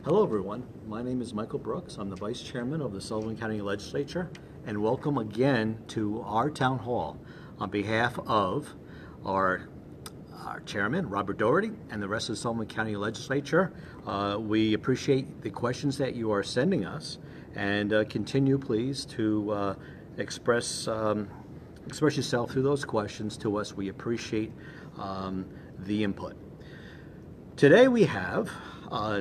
Hello everyone, my name is Michael Brooks. I'm the Vice Chairman of the Sullivan County Legislature, and welcome again to our Town Hall on behalf of our Chairman, Robert Doherty, and the rest of the Sullivan County Legislature. We appreciate the questions that you are sending us, and continue please to express yourself through those questions to us. We appreciate the input. Today we have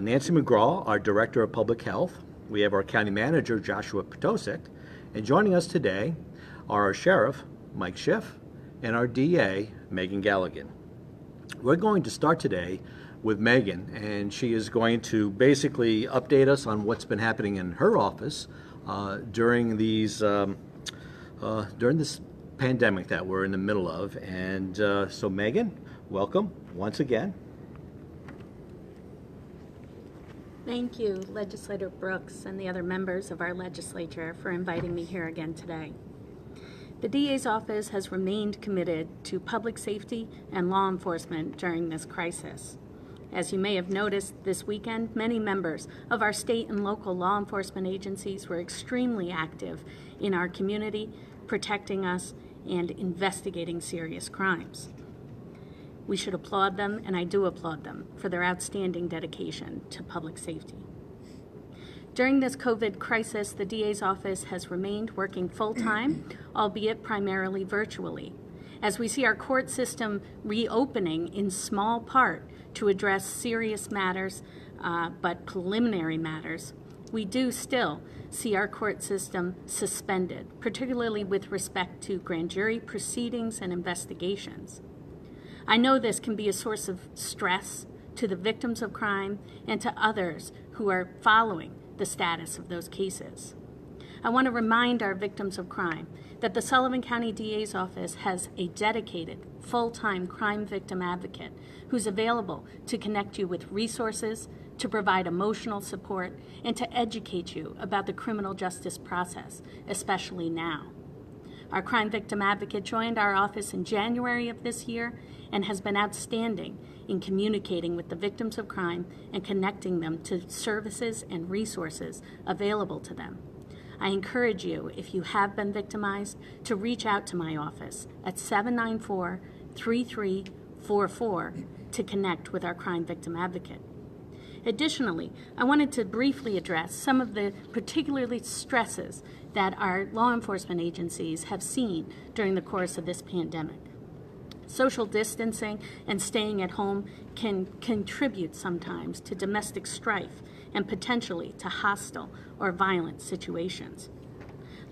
Nancy McGraw, our Director of Public Health. We have our County Manager, Joshua Potosik. And joining us today are our Sheriff, Mike Schiff, and our DA, Meagan Galligan. We're going to start today with Meagan, and she is going to basically update us on what's been happening in her office during this pandemic that we're in the middle of. And so Meagan, welcome once again. Thank you, Legislator Brooks and the other members of our legislature for inviting me here again today. The DA's office has remained committed to public safety and law enforcement during this crisis. As you may have noticed this weekend, many members of our state and local law enforcement agencies were extremely active in our community, protecting us and investigating serious crimes. We should applaud them, and I do applaud them, for their outstanding dedication to public safety. During this COVID crisis, the DA's office has remained working full-time, albeit primarily virtually. As we see our court system reopening in small part to address serious matters, but preliminary matters, we do still see our court system suspended, particularly with respect to grand jury proceedings and investigations. I know this can be a source of stress to the victims of crime and to others who are following the status of those cases. I want to remind our victims of crime that the Sullivan County DA's office has a dedicated, full-time crime victim advocate who's available to connect you with resources, to provide emotional support, and to educate you about the criminal justice process, especially now. Our crime victim advocate joined our office in January of this year and has been outstanding in communicating with the victims of crime and connecting them to services and resources available to them. I encourage you, if you have been victimized, to reach out to my office at 794-3344 to connect with our crime victim advocate. Additionally, I wanted to briefly address some of the particularly stresses that our law enforcement agencies have seen during the course of this pandemic. Social distancing and staying at home can contribute sometimes to domestic strife and potentially to hostile or violent situations.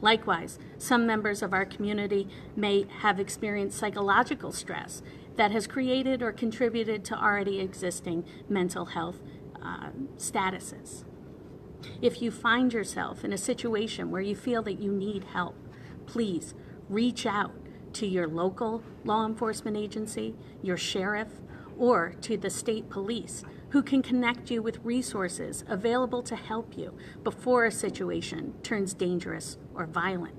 Likewise, some members of our community may have experienced psychological stress that has created or contributed to already existing mental health statuses. If you find yourself in a situation where you feel that you need help, please reach out to your local law enforcement agency, your sheriff, or to the state police, who can connect you with resources available to help you before a situation turns dangerous or violent.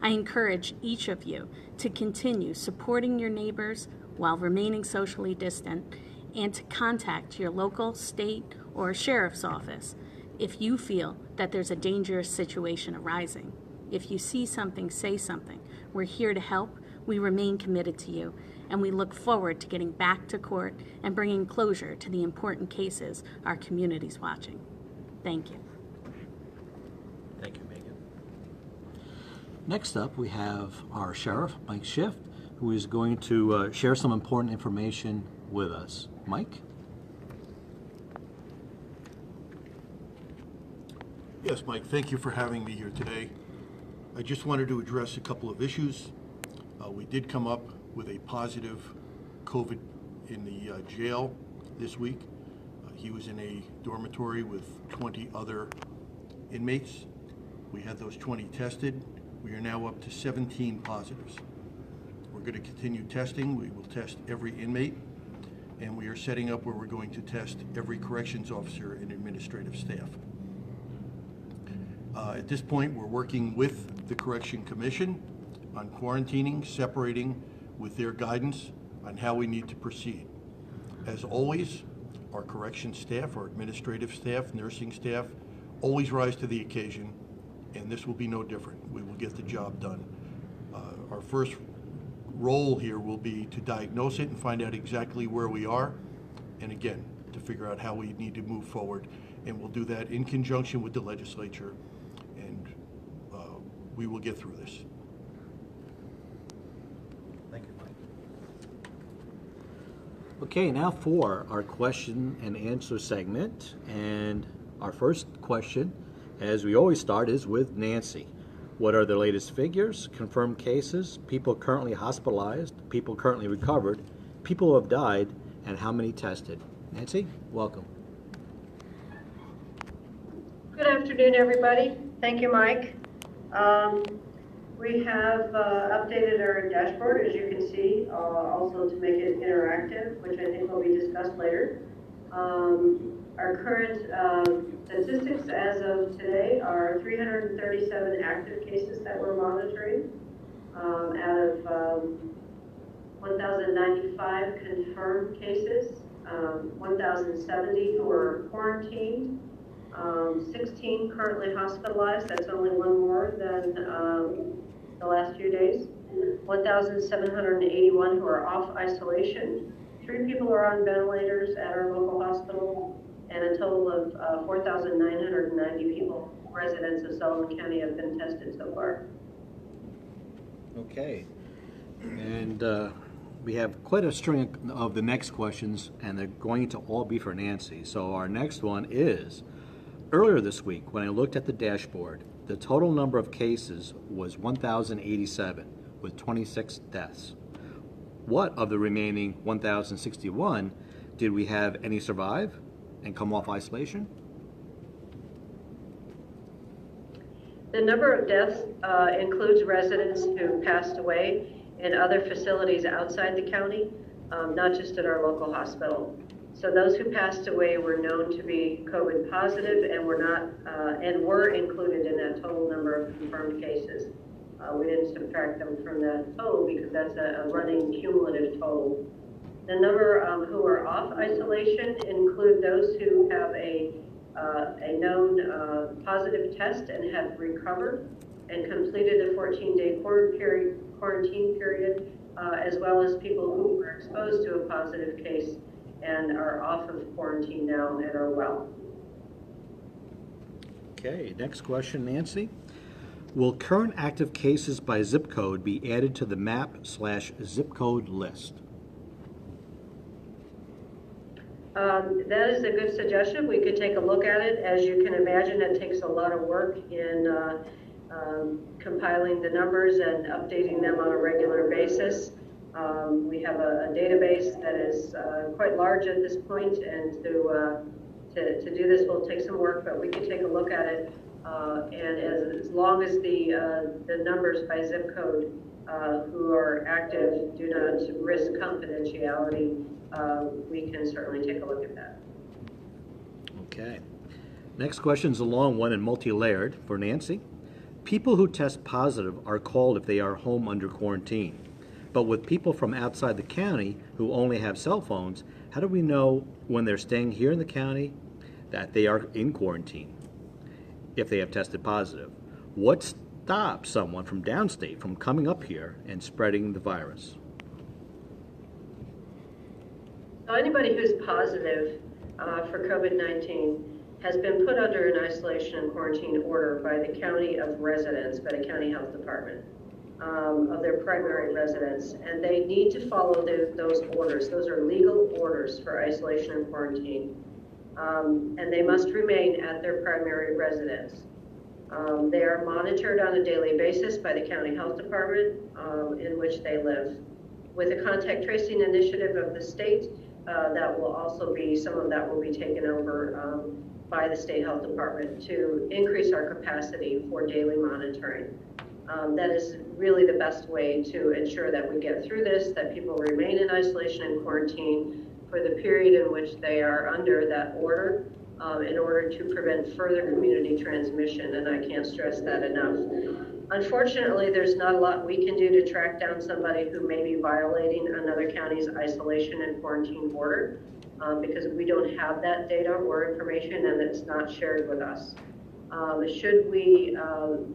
I encourage each of you to continue supporting your neighbors while remaining socially distant, and to contact your local, state, or sheriff's office if you feel that there's a dangerous situation arising. If you see something, say something. We're here to help. We remain committed to you, and we look forward to getting back to court and bringing closure to the important cases our community's watching. Thank you. Thank you, Meagan. Next up, we have our Sheriff, Mike Schiff, who is going to share some important information with us. Mike? Yes, Mike, thank you for having me here today. I just wanted to address a couple of issues. We did come up with a positive COVID in the jail this week. He was in a dormitory with 20 other inmates. We had those 20 tested. We are now up to 17 positives. We're going to continue testing. We will test every inmate, and we are setting up where we're going to test every corrections officer and administrative staff. At this point, we're working with the Correction Commission on quarantining, separating with their guidance on how we need to proceed. As always, our correction staff, our administrative staff, nursing staff, always rise to the occasion, and this will be no different. We will get the job done. Our first role here will be to diagnose it and find out exactly where we are, and again, to figure out how we need to move forward. And we'll do that in conjunction with the legislature, and we will get through this. Thank you, Mike. Okay, now for our question and answer segment. And our first question, as we always start, is with Nancy. What are the latest figures, confirmed cases, people currently hospitalized, people currently recovered, people who have died, and how many tested? Nancy, welcome. Good afternoon, everybody. Thank you, Mike. We have updated our dashboard, as you can see, also to make it interactive, which I think will be discussed later. Our current statistics as of today are 337 active cases that we're monitoring out of 1,095 confirmed cases, 1,070 who are quarantined, 16 currently hospitalized. That's only one more than the last few days. 1,781 who are off isolation. 3 people are on ventilators at our local hospital, and a total of 4,990 people, residents of Sullivan County, have been tested so far. Okay. And we have quite a string of the next questions, and they're going to all be for Nancy. So our next one is, earlier this week, when I looked at the dashboard, the total number of cases was 1,087, with 26 deaths. What of the remaining 1,061 did we have any survive and come off isolation? The number of deaths includes residents who passed away in other facilities outside the county, not just at our local hospital. So those who passed away were known to be COVID positive and were included in that total number of confirmed cases. We didn't subtract them from that total because that's a running cumulative total. The number who are off isolation include those who have a known positive test and have recovered and completed a 14-day quarantine period, as well as people who were exposed to a positive case and are off of quarantine now and are well. Okay, next question, Nancy. Will current active cases by zip code be added to the map/zip code list? That is a good suggestion. We could take a look at it. As you can imagine, it takes a lot of work in compiling the numbers and updating them on a regular basis. We have a database that is quite large at this point, and to do this will take some work, but we can take a look at it. And as long as the numbers by zip code who are active do not risk confidentiality, we can certainly take a look at that. Okay. Next question is a long one and multi-layered for Nancy. People who test positive are called if they are home under quarantine. But with people from outside the county who only have cell phones, how do we know when they're staying here in the county that they are in quarantine if they have tested positive? What stops someone from downstate from coming up here and spreading the virus? So anybody who's positive for COVID-19 has been put under an isolation and quarantine order by the county of residence, by the county health department, of their primary residence, and they need to follow those orders. Those are legal orders for isolation and quarantine, and they must remain at their primary residence. They are monitored on a daily basis by the county health department in which they live. With the contact tracing initiative of the state, that will also be, some of that will be taken over by the state health department to increase our capacity for daily monitoring. That is really the best way to ensure that we get through this, that people remain in isolation and quarantine for the period in which they are under that order, in order to prevent further community transmission, and I can't stress that enough. Unfortunately, there's not a lot we can do to track down somebody who may be violating another county's isolation and quarantine order. because we don't have that data or information and it's not shared with us. Should we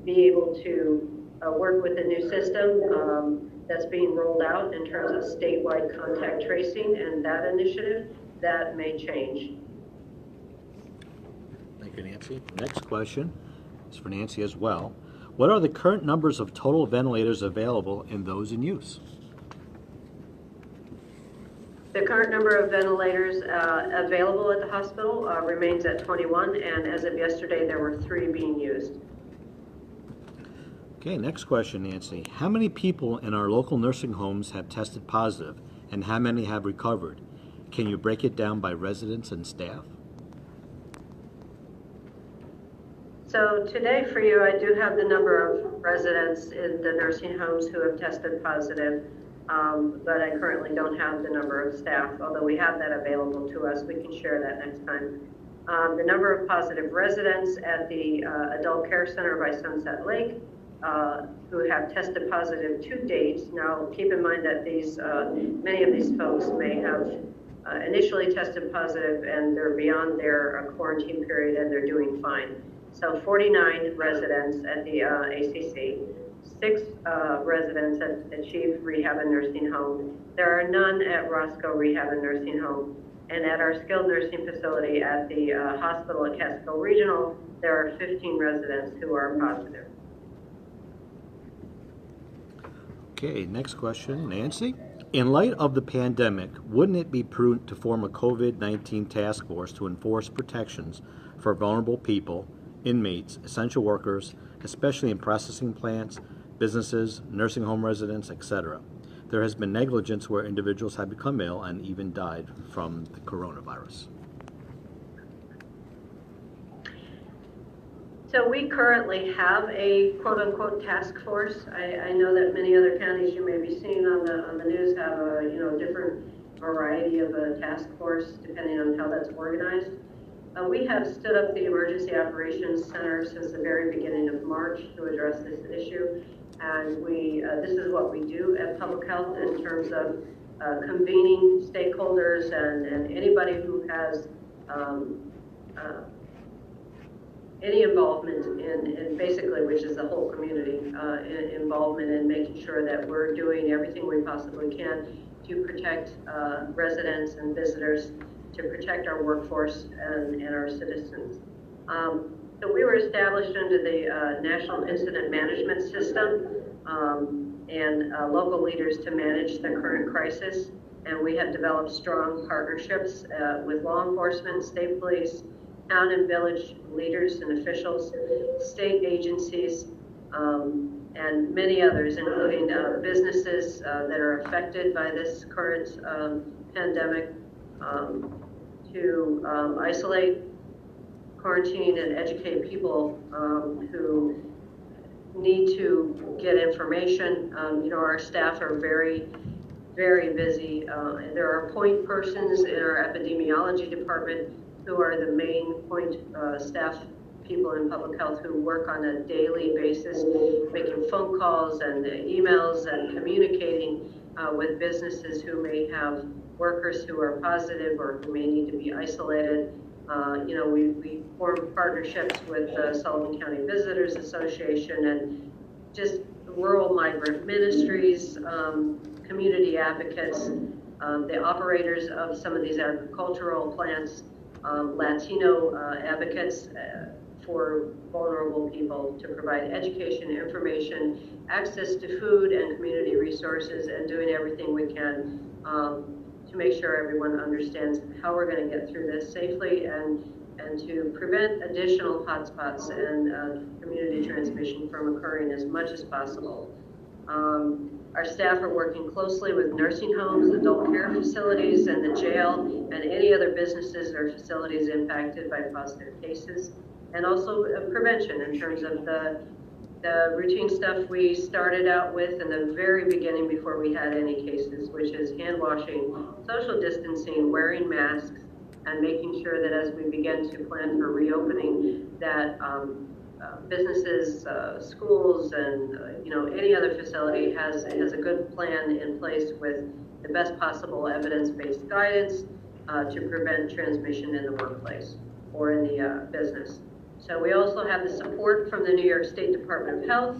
be able to work with a new system that's being rolled out in terms of statewide contact tracing and that initiative, that may change. Thank you, Nancy. Next question is for Nancy as well. What are the current numbers of total ventilators available and those in use? The current number of ventilators available at the hospital remains at 21, and as of yesterday, there were 3 being used. Okay, next question, Nancy. How many people in our local nursing homes have tested positive, and how many have recovered? Can you break it down by residents and staff? So today for you, I do have the number of residents in the nursing homes who have tested positive, but I currently don't have the number of staff, although we have that available to us. We can share that next time. The number of positive residents at the Adult Care Center by Sunset Lake who have tested positive to date. Now, keep in mind that these many of these folks may have initially tested positive and they're beyond their quarantine period and they're doing fine. So 49 residents at the ACC, 6 residents at Schiff Rehab and Nursing Home. There are none at Roscoe Rehab and Nursing Home. And at our skilled nursing facility at the hospital at Catskill Regional, there are 15 residents who are positive. Okay, next question, Nancy. In light of the pandemic, wouldn't it be prudent to form a COVID-19 task force to enforce protections for vulnerable people, inmates, essential workers, especially in processing plants, businesses, nursing home residents, etc.? There has been negligence where individuals have become ill and even died from the coronavirus. So we currently have a quote-unquote task force. I know that many other counties you may be seeing on the news have a different variety of a task force depending on how that's organized. We have stood up the Emergency Operations Center since the very beginning of March to address this issue, and this is what we do at Public Health in terms of convening stakeholders and anybody who has any involvement in basically, which is the whole community, involvement in making sure that we're doing everything we possibly can to protect residents and visitors, to protect our workforce and our citizens. So we were established under the National Incident Management System and local leaders to manage the current crisis. And we have developed strong partnerships with law enforcement, state police, town and village leaders and officials, state agencies, and many others, including businesses that are affected by this current pandemic, to isolate, quarantine, and educate people who need to get information. Our staff are very, very busy. There are point persons in our epidemiology department who are the main point staff people in public health who work on a daily basis, making phone calls and emails and communicating with businesses who may have workers who are positive or who may need to be isolated. We form partnerships with the Sullivan County Visitors Association and just rural migrant ministries, community advocates, the operators of some of these agricultural plants, Latino advocates for vulnerable people to provide education, information, access to food and community resources, and doing everything we can to make sure everyone understands how we're going to get through this safely and to prevent additional hotspots and community transmission from occurring as much as possible. Our staff are working closely with nursing homes, adult care facilities, and the jail, and any other businesses or facilities impacted by positive cases, and also prevention in terms of the routine stuff we started out with in the very beginning before we had any cases, which is hand washing, social distancing, wearing masks, and making sure that as we begin to plan for reopening, that businesses, schools, and any other facility has a good plan in place with the best possible evidence-based guidance to prevent transmission in the workplace or in the business. So we also have the support from the New York State Department of Health,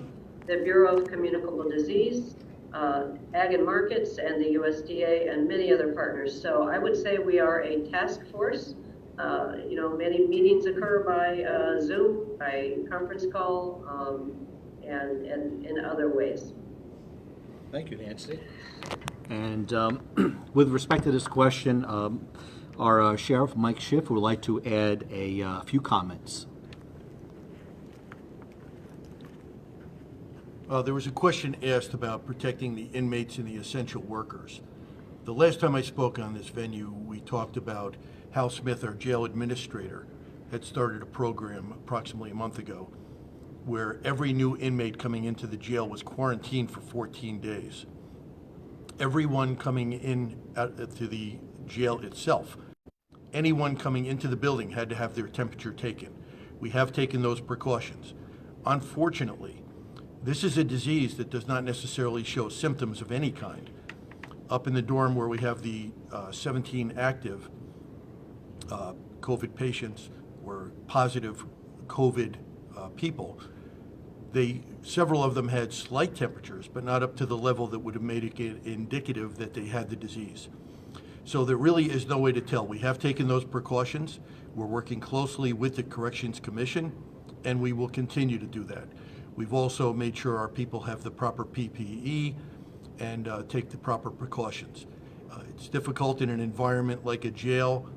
the Bureau of Communicable Disease, Ag and Markets, and the USDA, and many other partners. So I would say we are a task force. Many meetings occur by Zoom, by conference call, and in other ways. Thank you, Nancy. And with respect to this question, our Sheriff, Mike Schiff, would like to add a few comments. There was a question asked about protecting the inmates and the essential workers. The last time I spoke on this venue, we talked about Hal Smith, our jail administrator, had started a program approximately a month ago where every new inmate coming into the jail was quarantined for 14 days. Everyone coming in to the jail itself, anyone coming into the building had to have their temperature taken. We have taken those precautions. Unfortunately, this is a disease that does not necessarily show symptoms of any kind. Up in the dorm where we have the 17 active COVID patients or positive COVID people, several of them had slight temperatures, but not up to the level that would have made it indicative that they had the disease. So there really is no way to tell. We have taken those precautions. We're working closely with the Corrections Commission, and we will continue to do that. We've also made sure our people have the proper PPE and take the proper precautions. It's difficult in an environment like a jail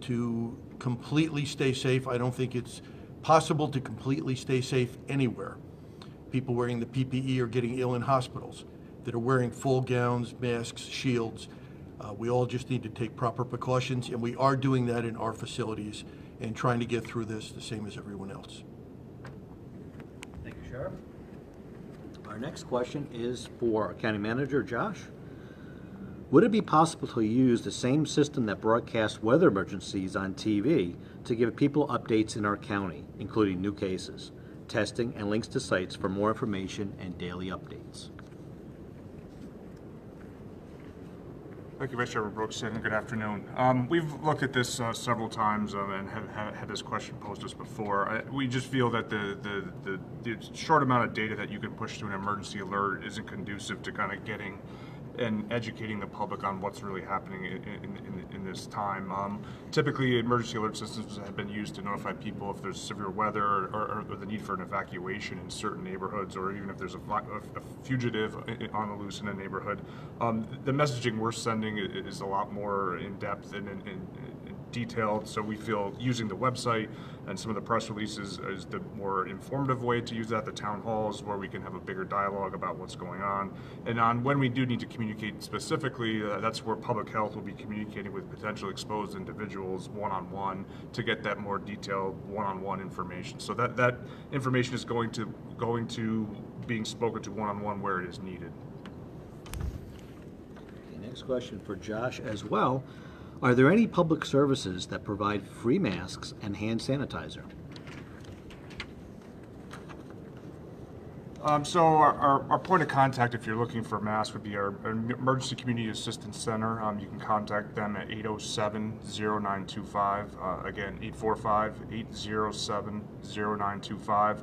to completely stay safe. I don't think it's possible to completely stay safe anywhere. People wearing the PPE are getting ill in hospitals that are wearing full gowns, masks, shields. We all just need to take proper precautions, and we are doing that in our facilities and trying to get through this the same as everyone else. Thank you, Sheriff. Our next question is for our County Manager, Josh. Would it be possible to use the same system that broadcasts weather emergencies on TV to give people updates in our county, including new cases, testing, and links to sites for more information and daily updates? Thank you, Vice Chair Brooks, and good afternoon. We've looked at this several times and have had this question posed to us before. We just feel that the short amount of data that you can push to an emergency alert isn't conducive to kind of getting and educating the public on what's really happening in this time. Typically, emergency alert systems have been used to notify people if there's severe weather or the need for an evacuation in certain neighborhoods, or even if there's a fugitive on the loose in a neighborhood. The messaging we're sending is a lot more in-depth and detailed, so we feel using the website and some of the press releases is the more informative way to use that. The town halls where we can have a bigger dialogue about what's going on. And on when we do need to communicate specifically, that's where public health will be communicating with potentially exposed individuals one-on-one to get that more detailed one-on-one information. So that information is going to being spoken to one-on-one where it is needed. Okay, next question for Josh as well. Are there any public services that provide free masks and hand sanitizer? So our point of contact, if you're looking for a mask, would be our Emergency Community Assistance Center. You can contact them at 807-0925. Again, 845-807-0925.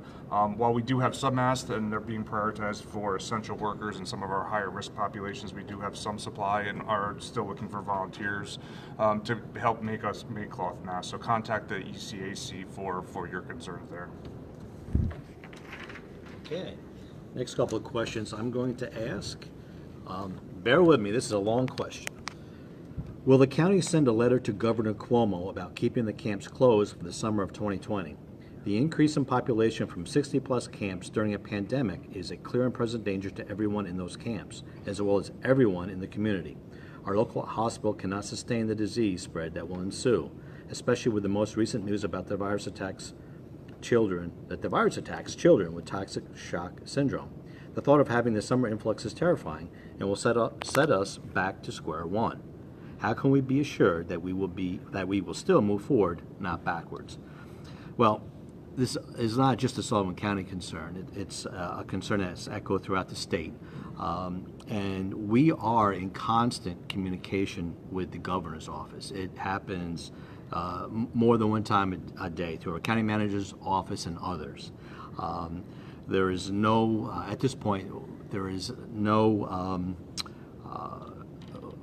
While we do have some masks and they're being prioritized for essential workers and some of our higher risk populations, we do have some supply and are still looking for volunteers to help make cloth masks. So contact the ECAC for your concerns there. Okay. Next couple of questions I'm going to ask. Bear with me, this is a long question. Will the county send a letter to Governor Cuomo about keeping the camps closed for the summer of 2020? The increase in population from 60-plus camps during a pandemic is a clear and present danger to everyone in those camps, as well as everyone in the community. Our local hospital cannot sustain the disease spread that will ensue, especially with the most recent news about the virus attacks children with toxic shock syndrome. The thought of having the summer influx is terrifying and will set us back to square one. How can we be assured that we will still move forward, not backwards? Well, this is not just a Sullivan County concern. It's a concern that's echoed throughout the state. And we are in constant communication with the governor's office. It happens more than one time a day through our county manager's office and others. There is no, at this point, there is no,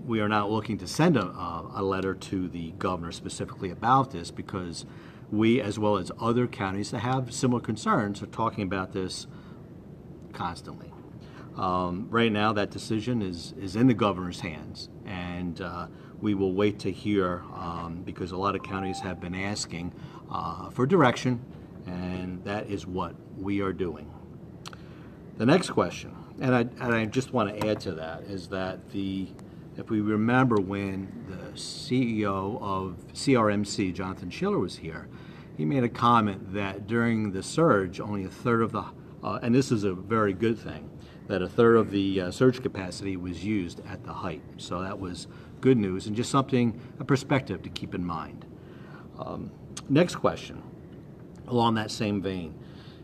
we are not looking to send a letter to the governor specifically about this, because we, as well as other counties that have similar concerns, are talking about this constantly. Right now, that decision is in the governor's hands, and we will wait to hear, because a lot of counties have been asking for direction, and that is what we are doing. The next question, and I just want to add to that, is that if we remember when the CEO of CRMC, Jonathan Schiller, was here, he made a comment that during the surge, only a third of the, and this is a very good thing, that a third of the surge capacity was used at the height. So that was good news, and just something, a perspective to keep in mind. Next question, along that same vein.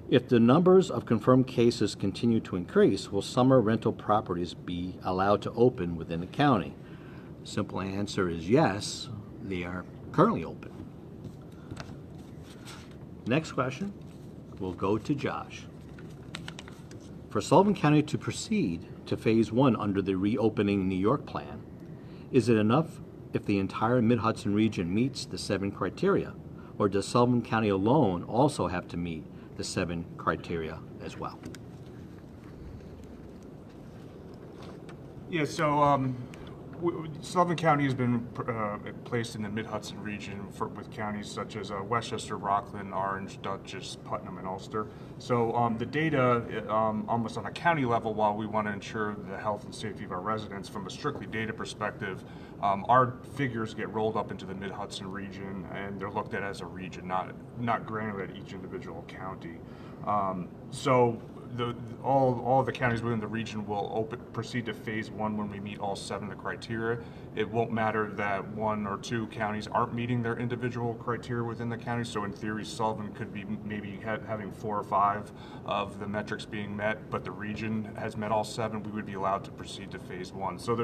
If the numbers of confirmed cases continue to increase, will summer rental properties be allowed to open within the county? The simple answer is yes, they are currently open. Next question will go to Josh. For Sullivan County to proceed to phase 1 under the reopening New York plan, is it enough if the entire Mid-Hudson region meets the 7 criteria, or does Sullivan County alone also have to meet the 7 criteria as well? Yeah, so Sullivan County has been placed in the Mid-Hudson region with counties such as Westchester, Rockland, Orange, Dutchess, Putnam, and Ulster. So the data, almost on a county level, while we want to ensure the health and safety of our residents, from a strictly data perspective, our figures get rolled up into the Mid-Hudson region, and they're looked at as a region, not granular at each individual county. So all the counties within the region will proceed to phase 1 when we meet all 7 of the criteria. It won't matter that 1 or 2 counties aren't meeting their individual criteria within the county. So in theory, Sullivan could be maybe having 4 or 5 of the metrics being met, but the region has met all 7. We would be allowed to proceed to phase 1. So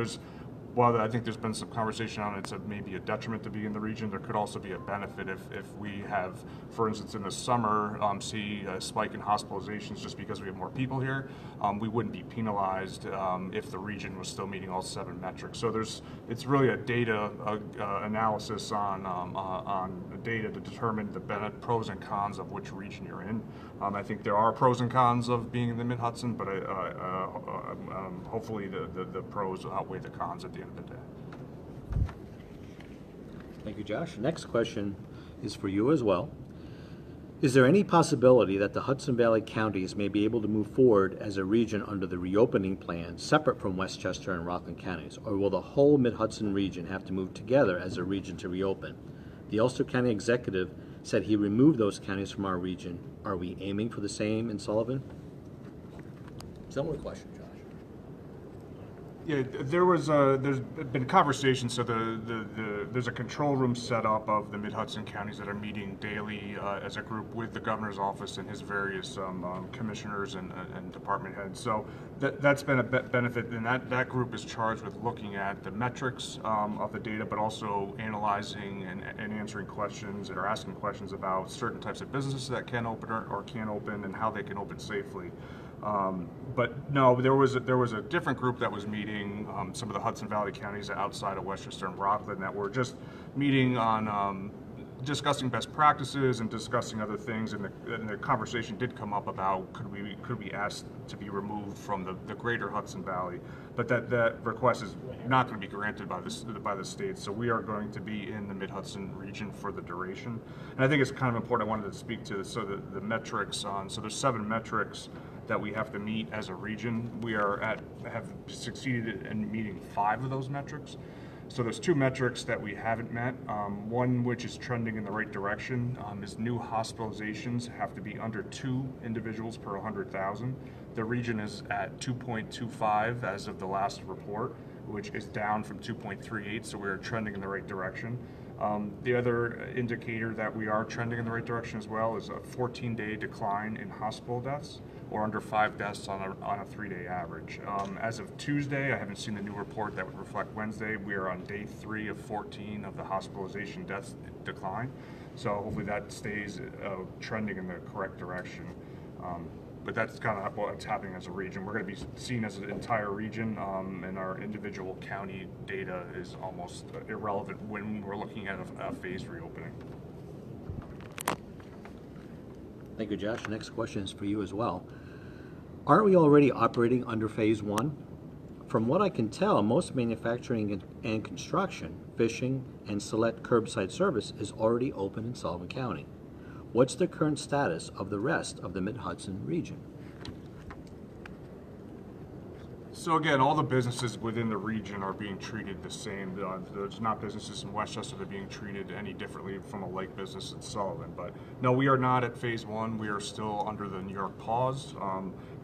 while I think there's been some conversation on it's maybe a detriment to be in the region, there could also be a benefit if we have, for instance, in the summer, see a spike in hospitalizations just because we have more people here. We wouldn't be penalized if the region was still meeting all 7 metrics. So it's really a data analysis on the data to determine the pros and cons of which region you're in. I think there are pros and cons of being in the Mid-Hudson, but hopefully the pros outweigh the cons at the end of the day. Thank you, Josh. Next question is for you as well. Is there any possibility that the Hudson Valley counties may be able to move forward as a region under the reopening plan separate from Westchester and Rockland counties, or will the whole Mid-Hudson region have to move together as a region to reopen? The Ulster County executive said he removed those counties from our region. Are we aiming for the same in Sullivan? Similar question, Josh. Yeah, there's been conversation. So there's a control room set up of the Mid-Hudson counties that are meeting daily as a group with the governor's office and his various commissioners and department heads. So that's been a benefit, and that group is charged with looking at the metrics of the data, but also analyzing and answering questions or asking questions about certain types of businesses that can open or can't open and how they can open safely. But no, there was a different group that was meeting, some of the Hudson Valley counties outside of Westchester and Rockland, that were just meeting on discussing best practices and discussing other things. And the conversation did come up about could we ask to be removed from the greater Hudson Valley, but that request is not going to be granted by the state. So we are going to be in the Mid-Hudson region for the duration. And I think it's kind of important. I wanted to speak to the metrics on. So there's 7 metrics that we have to meet as a region. We have succeeded in meeting 5 of those metrics. So there's 2 metrics that we haven't met. One which is trending in the right direction is new hospitalizations have to be under 2 individuals per 100,000. The region is at 2.25 as of the last report, which is down from 2.38, so we're trending in the right direction. The other indicator that we are trending in the right direction as well is a 14-day decline in hospital deaths, or under 5 deaths on a 3-day average. As of Tuesday, I haven't seen the new report that would reflect Wednesday. We are on day 3 of 14 of the hospitalization deaths decline. So hopefully that stays trending in the correct direction. But that's kind of what's happening as a region. We're going to be seen as an entire region, and our individual county data is almost irrelevant when we're looking at a phased reopening. Thank you, Josh. Next question is for you as well. Aren't we already operating under phase 1? From what I can tell, most manufacturing and construction, fishing, and select curbside service is already open in Sullivan County. What's the current status of the rest of the Mid-Hudson region? So again, all the businesses within the region are being treated the same. There's not businesses in Westchester that are being treated any differently from a like business in Sullivan. But no, we are not at phase 1. We are still under the New York pause.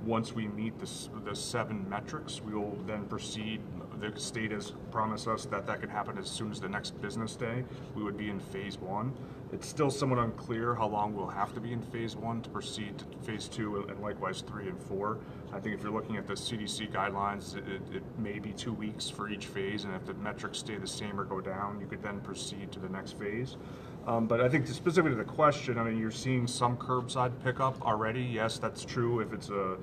Once we meet the 7 metrics, we will then proceed. The state has promised us that could happen as soon as the next business day. We would be in phase 1. It's still somewhat unclear how long we'll have to be in phase 1 to proceed to phase 2 and likewise 3 and 4. I think if you're looking at the CDC guidelines, it may be 2 weeks for each phase, and if the metrics stay the same or go down, you could then proceed to the next phase. But I think specifically to the question, I mean, you're seeing some curbside pickup already. Yes, that's true if it's a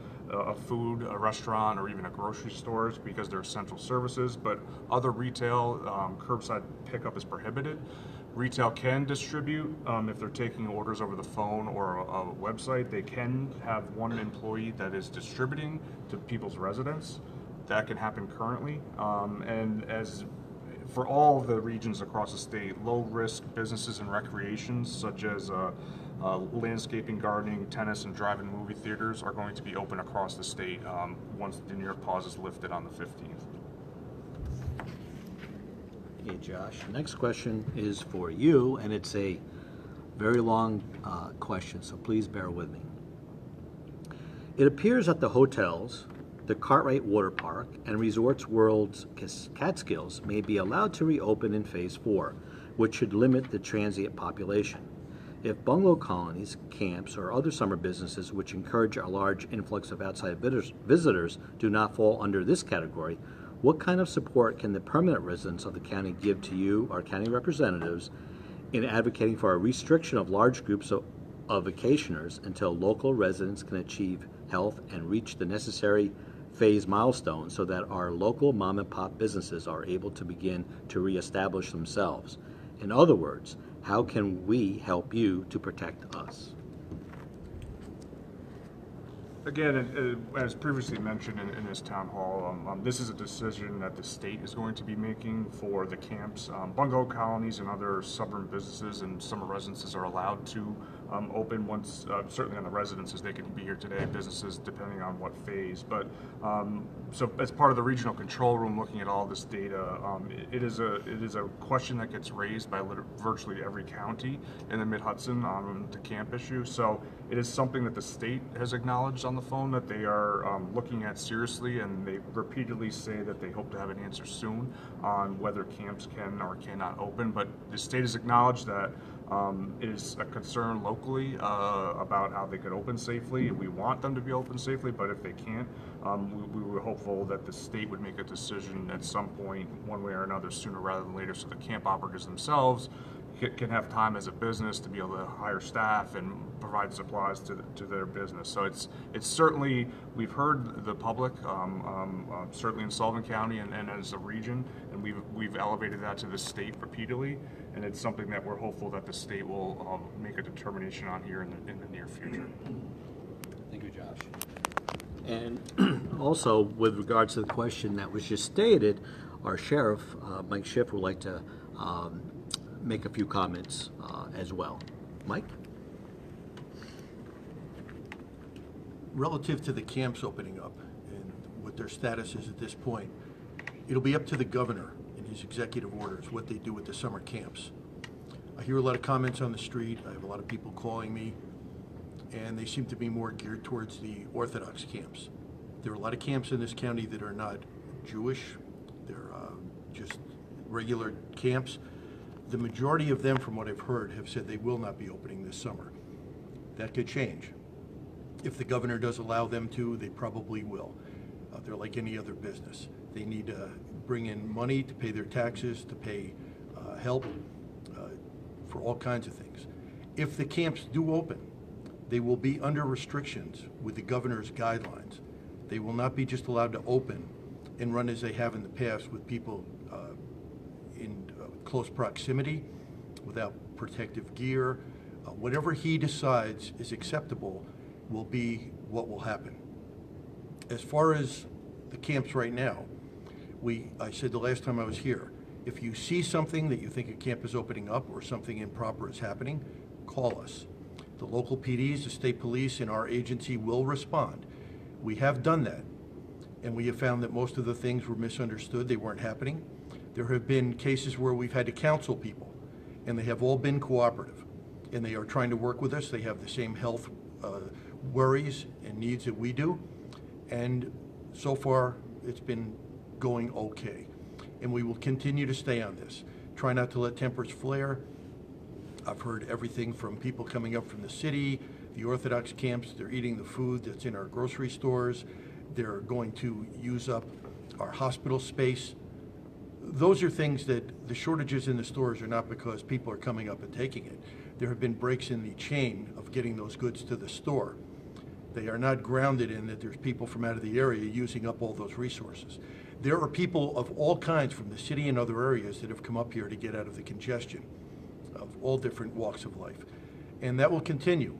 food, a restaurant, or even a grocery store because they're essential services. But other retail, curbside pickup is prohibited. Retail can distribute if they're taking orders over the phone or a website. They can have one employee that is distributing to people's residents. That can happen currently. And as for all the regions across the state, low-risk businesses and recreations such as landscaping, gardening, tennis, and drive-in movie theaters are going to be open across the state once the New York pause is lifted on the 15th. Okay, Josh. Next question is for you, and it's a very long question, so please bear with me. It appears that the hotels, the Cartwright Water Park, and Resorts World's Catskills may be allowed to reopen in Phase 4, which should limit the transient population. If bungalow colonies, camps, or other summer businesses which encourage a large influx of outside visitors do not fall under this category, what kind of support can the permanent residents of the county give to you, our county representatives, in advocating for a restriction of large groups of vacationers until local residents can achieve health and reach the necessary phase milestones so that our local mom and pop businesses are able to begin to reestablish themselves? In other words, how can we help you to protect us? Again, as previously mentioned in this town hall, this is a decision that the state is going to be making for the camps. Bungalow colonies and other suburban businesses and summer residences are allowed to open once, certainly on the residences, they can be here today, businesses depending on what phase. But so as part of the regional control room looking at all this data, it is a question that gets raised by virtually every county in the Mid-Hudson on the camp issue. So it is something that the state has acknowledged on the phone that they are looking at seriously, and they repeatedly say that they hope to have an answer soon on whether camps can or cannot open. But the state has acknowledged that it is a concern locally about how they could open safely. We want them to be open safely, but if they can't, we were hopeful that the state would make a decision at some point, one way or another, sooner rather than later, so the camp operators themselves can have time as a business to be able to hire staff and provide supplies to their business. So it's certainly, we've heard the public, certainly in Sullivan County and as a region, and we've elevated that to the state repeatedly, and it's something that we're hopeful that the state will make a determination on here in the near future. Thank you, Josh. And also, with regards to the question that was just stated, our sheriff, Mike Schiff, would like to make a few comments as well. Mike? Relative to the camps opening up and what their status is at this point, it'll be up to the governor in his executive orders what they do with the summer camps. I hear a lot of comments on the street. I have a lot of people calling me, and they seem to be more geared towards the Orthodox camps. There are a lot of camps in this county that are not Jewish. They're just regular camps. the majority of them, from what I've heard, have said they will not be opening this summer. That could change. If the governor does allow them to, they probably will. They're like any other business. They need to bring in money to pay their taxes, to pay help for all kinds of things. If the camps do open, they will be under restrictions with the governor's guidelines. They will not be just allowed to open and run as they have in the past with people in close proximity, without protective gear. Whatever he decides is acceptable will be what will happen. As far as the camps right now, I said the last time I was here, if you see something that you think a camp is opening up or something improper is happening, call us. The local PDs, the state police, and our agency will respond. We have done that, and we have found that most of the things were misunderstood. They weren't happening. There have been cases where we've had to counsel people, and they have all been cooperative, and they are trying to work with us. They have the same health worries and needs that we do, and so far it's been going okay. And we will continue to stay on this. Try not to let tempers flare. I've heard everything from people coming up from the city, the Orthodox camps, they're eating the food that's in our grocery stores. They're going to use up our hospital space. Those are things that the shortages in the stores are not because people are coming up and taking it. There have been breaks in the chain of getting those goods to the store. They are not grounded in that there's people from out of the area using up all those resources. There are people of all kinds from the city and other areas that have come up here to get out of the congestion of all different walks of life. And that will continue.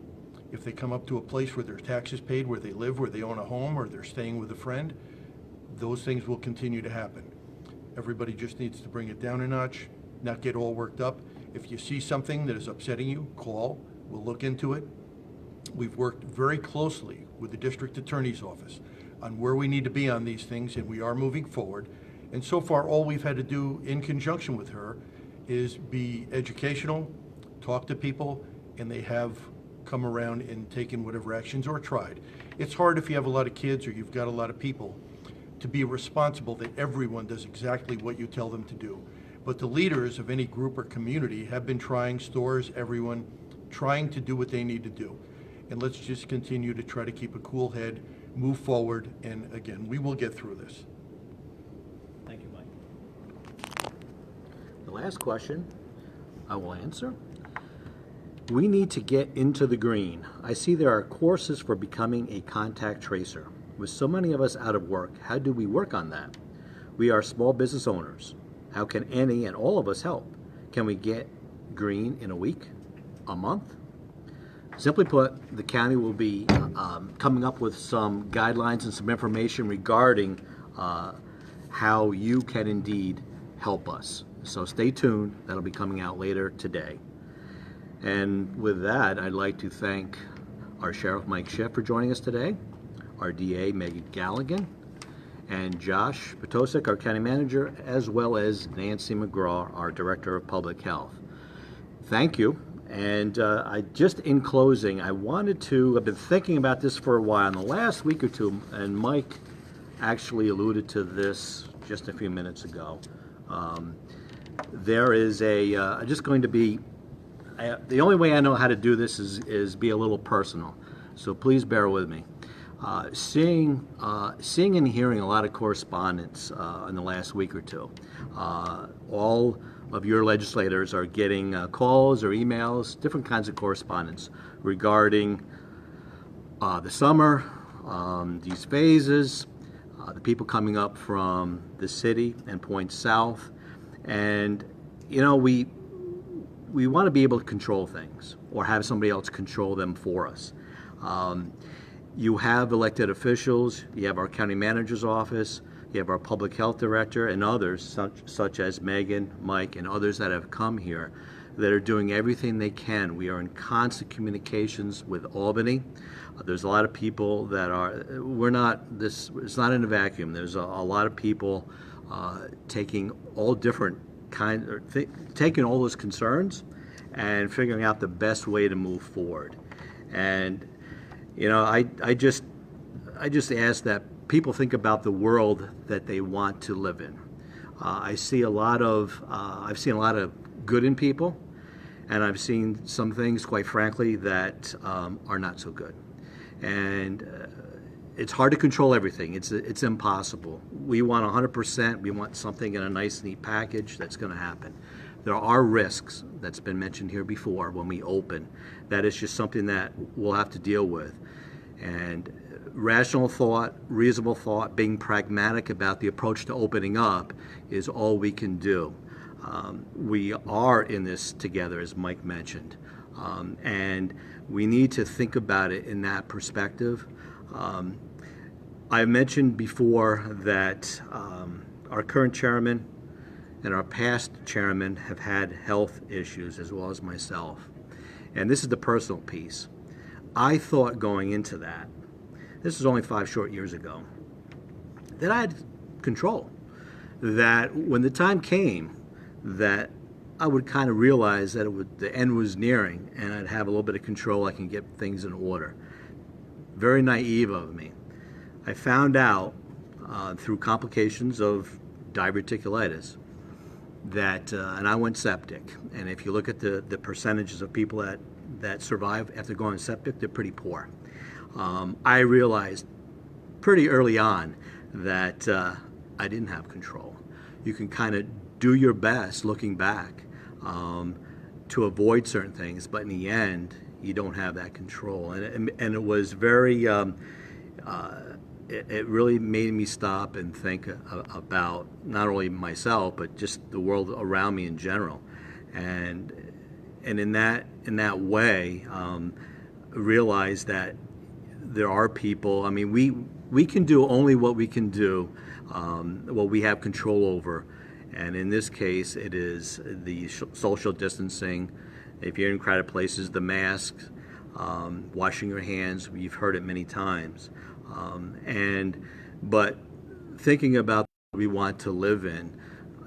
If they come up to a place where their taxes paid, where they live, where they own a home, or they're staying with a friend, those things will continue to happen. Everybody just needs to bring it down a notch, not get all worked up. If you see something that is upsetting you, call. We'll look into it. We've worked very closely with the district attorney's office on where we need to be on these things, and we are moving forward. And so far, all we've had to do in conjunction with her is be educational, talk to people, and they have come around and taken whatever actions or tried. It's hard if you have a lot of kids or you've got a lot of people to be responsible that everyone does exactly what you tell them to do. But the leaders of any group or community have been trying, stores, everyone, trying to do what they need to do. And let's just continue to try to keep a cool head, move forward, and again, we will get through this. Thank you, Mike. The last question I will answer. We need to get into the green. I see there are courses for becoming a contact tracer. With so many of us out of work, how do we work on that? We are small business owners. How can any and all of us help? Can we get green in a week, a month? Simply put, the county will be coming up with some guidelines and some information regarding how you can indeed help us. So stay tuned. That'll be coming out later today. And with that, I'd like to thank our Sheriff Mike Schiff for joining us today, our DA Meagan Galligan, and Josh Potosik, our County Manager, as well as Nancy McGraw, our Director of Public Health. Thank you. And in closing, I've been thinking about this for a while, in the last week or two, and Mike actually alluded to this just a few minutes ago. There is the only way I know how to do this is be a little personal, so please bear with me. Seeing and hearing a lot of correspondence in the last week or two. All of your legislators are getting calls or emails, different kinds of correspondence regarding the summer, these phases, the people coming up from the city and points south. And, we want to be able to control things or have somebody else control them for us. You have elected officials, you have our county manager's office, you have our public health director and others such as Meagan, Mike, and others that have come here that are doing everything they can. We are in constant communications with Albany. There's a lot of people that it's not in a vacuum. There's a lot of people taking all different taking all those concerns and figuring out the best way to move forward. And I just ask that people think about the world that they want to live in. I've seen a lot of good in people, and I've seen some things, quite frankly, that are not so good. And it's hard to control everything. It's impossible. We want 100%. We want something in a nice, neat package. That's going to happen. There are risks that's been mentioned here before when we open. That is just something that we'll have to deal with. And rational thought, reasonable thought, being pragmatic about the approach to opening up is all we can do. We are in this together, as Mike mentioned, and we need to think about it in that perspective. I mentioned before that our current chairman and our past chairman have had health issues, as well as myself. And this is the personal piece. I thought going into that, this was only 5 short years ago, that I had control. That when the time came, that I would kind of realize that the end was nearing, and I'd have a little bit of control. I can get things in order. Very naive of me. I found out through complications of diverticulitis that, and I went septic. And if you look at the percentages of people that survive after going septic, they're pretty poor. I realized pretty early on that I didn't have control. You can kind of do your best looking back to avoid certain things, but in the end, you don't have that control. And it was very, it really made me stop and think about not only myself, but just the world around me in general. And in that way, realize that there are people, I mean, we can do only what we can do, what we have control over. And in this case, it is the social distancing. If you're in crowded places, the masks, washing your hands. You've heard it many times. But thinking about what we want to live in,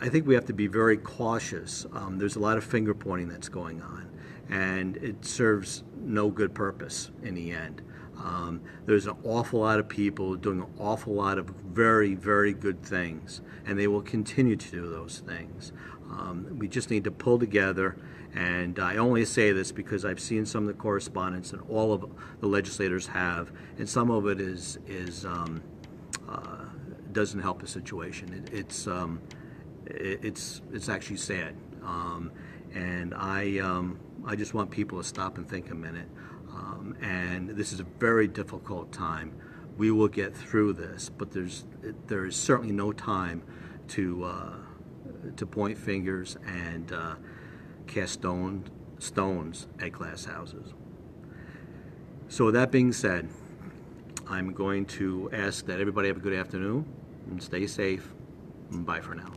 I think we have to be very cautious. There's a lot of finger pointing that's going on, and it serves no good purpose in the end. There's an awful lot of people doing an awful lot of very, very good things, and they will continue to do those things. We just need to pull together, and I only say this because I've seen some of the correspondence that all of the legislators have, and some of it doesn't help the situation. It's actually sad, and I just want people to stop and think a minute. And this is a very difficult time. We will get through this, but there is certainly no time to point fingers and cast stones at glass houses. So with that being said, I'm going to ask that everybody have a good afternoon and stay safe. Bye for now.